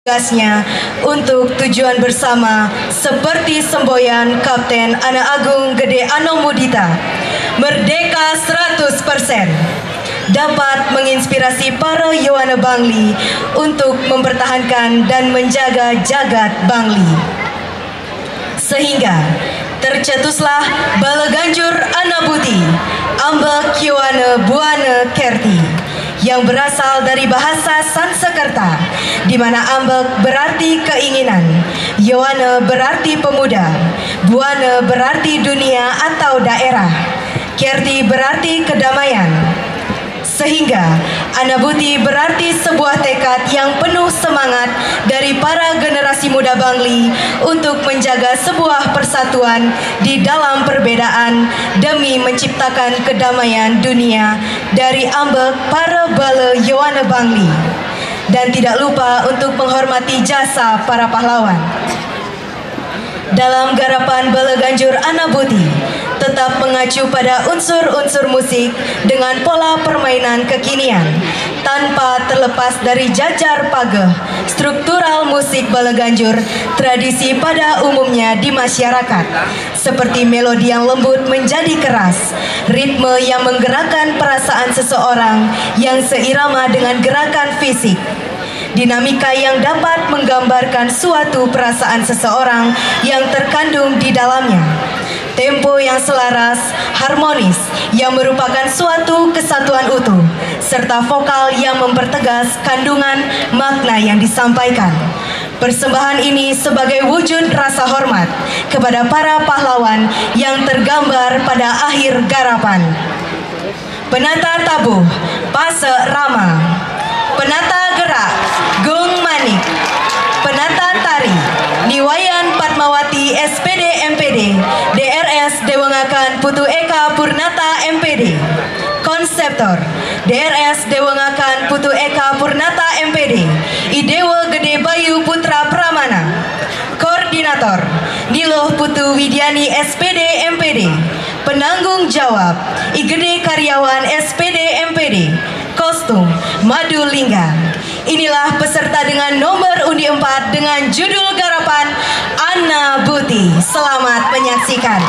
tugasnya untuk tujuan bersama seperti semboyan Kapten Ana Agung Gede Anomudita. Merdeka 100% dapat menginspirasi para Yowana Bangli untuk mempertahankan dan menjaga jagat Bangli. Sehingga tercetuslah Balaganjur Anabuti Amba Yowana Buana Kerti yang berasal dari bahasa Sanskerta, di mana ambek berarti keinginan, Yowana berarti pemuda, Buana berarti dunia atau daerah, Kerti berarti kedamaian. Sehingga Anabuti berarti sebuah tekad yang penuh semangat dari para generasi muda Bangli untuk menjaga sebuah persatuan di dalam perbedaan demi menciptakan kedamaian dunia dari ambek para bala Yowana Bangli. Dan tidak lupa untuk menghormati jasa para pahlawan. Dalam garapan Balaganjur Anabuti tetap mengacu pada unsur-unsur musik dengan pola permainan kekinian tanpa terlepas dari jajar pageh struktural musik Balaganjur tradisi pada umumnya di masyarakat, seperti melodi yang lembut menjadi keras, ritme yang menggerakkan perasaan seseorang yang seirama dengan gerakan fisik, dinamika yang dapat menggambarkan suatu perasaan seseorang yang terkandung di dalamnya, tempo yang selaras, harmonis yang merupakan suatu kesatuan utuh, serta vokal yang mempertegas kandungan makna yang disampaikan. Persembahan ini sebagai wujud rasa hormat kepada para pahlawan yang tergambar pada akhir garapan. Penata tabuh, Pase Rama. Penata gerak, Gung Manik. Penata tari, Niwayan Padmawati SPD MPD, DRS Dewengakan Putu Eka Purnata MPD. Konseptor, DRS Dewengakan Putu Eka Purnata MPD, Idewa Gede Bayu Putra Pramana. Koordinator, Niloh Putu Widiani SPD MPD. Penanggung jawab, Igede Karyawan SPD MPD. Kostum, Madu Lingga. Inilah peserta dengan nomor undi 4 dengan judul garapan Anabuti. Selamat menyaksikan.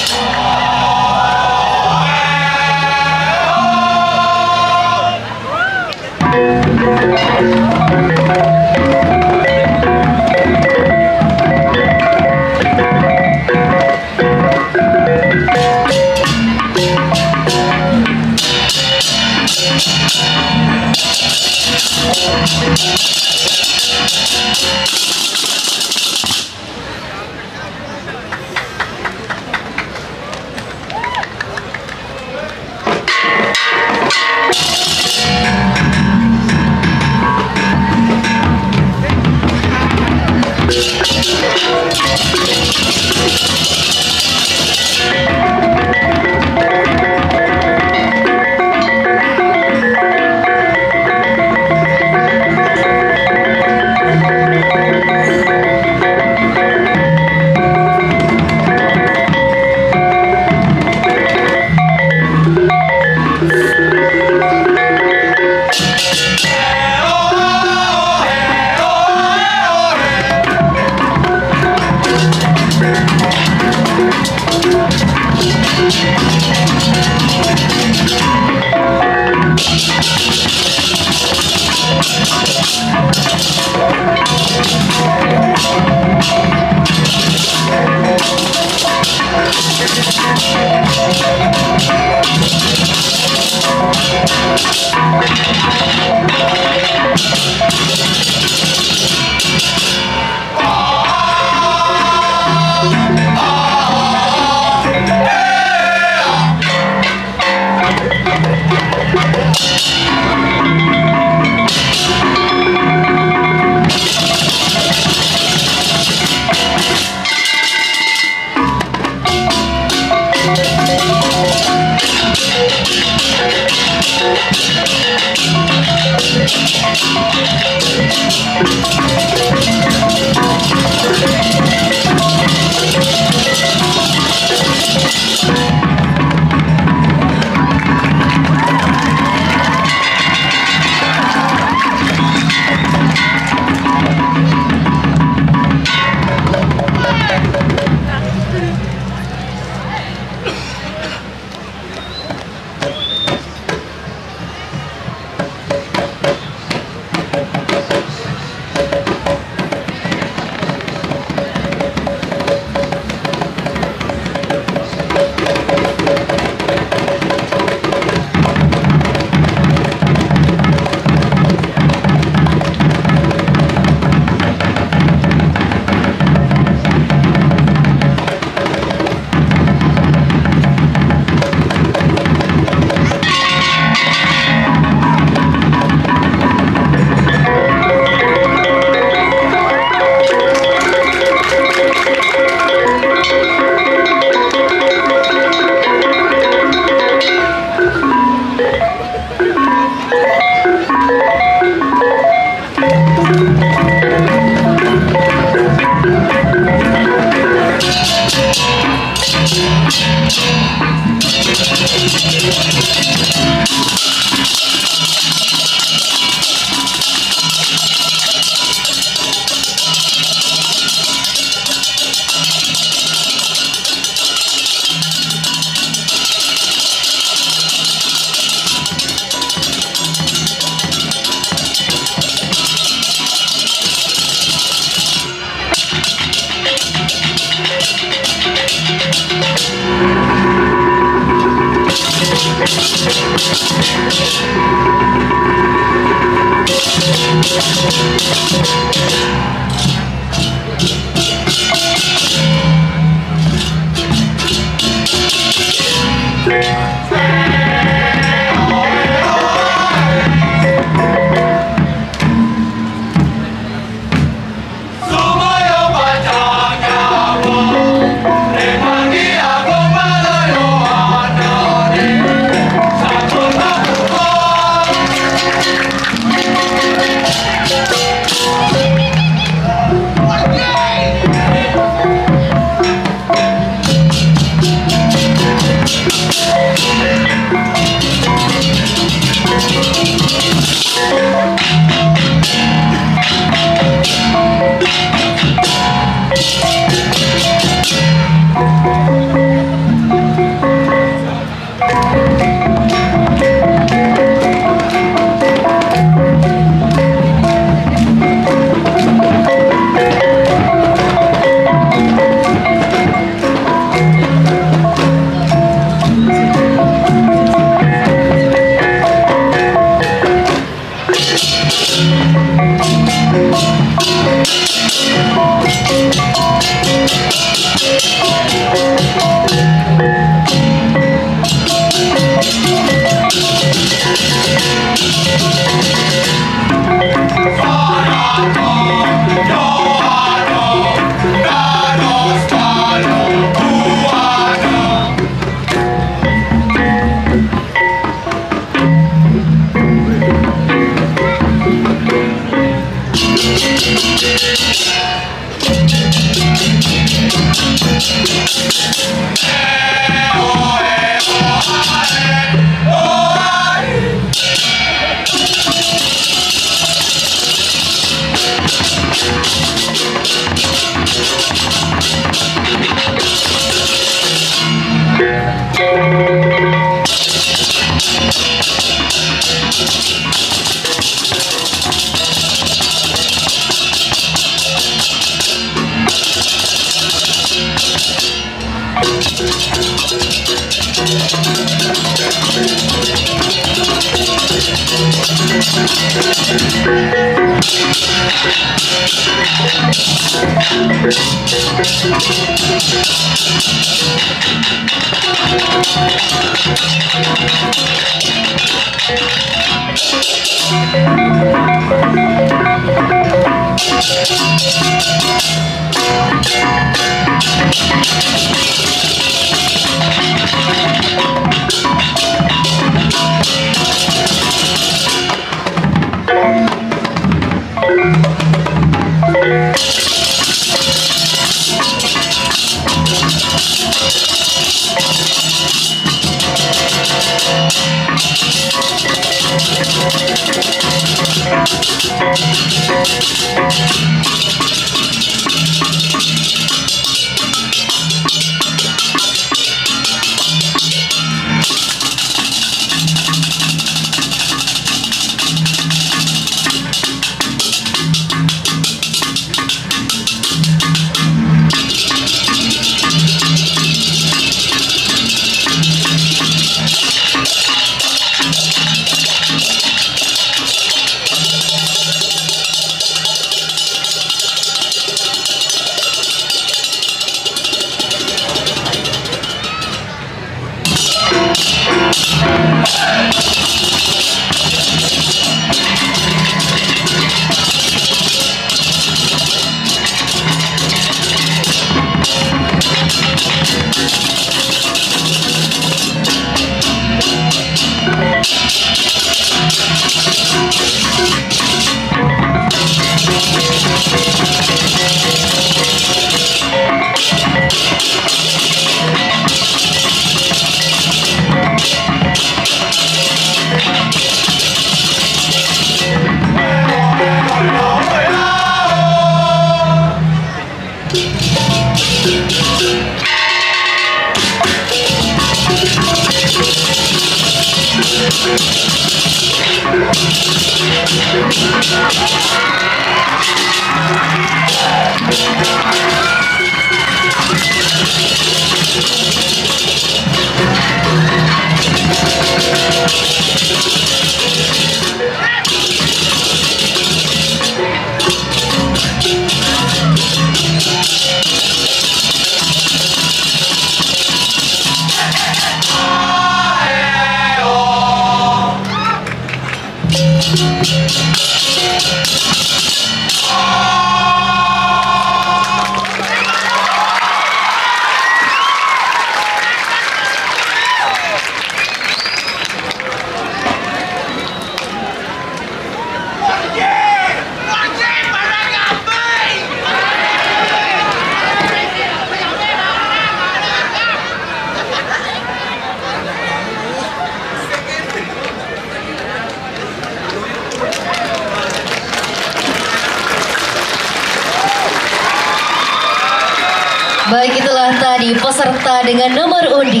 Baik, itulah tadi peserta dengan nomor undi.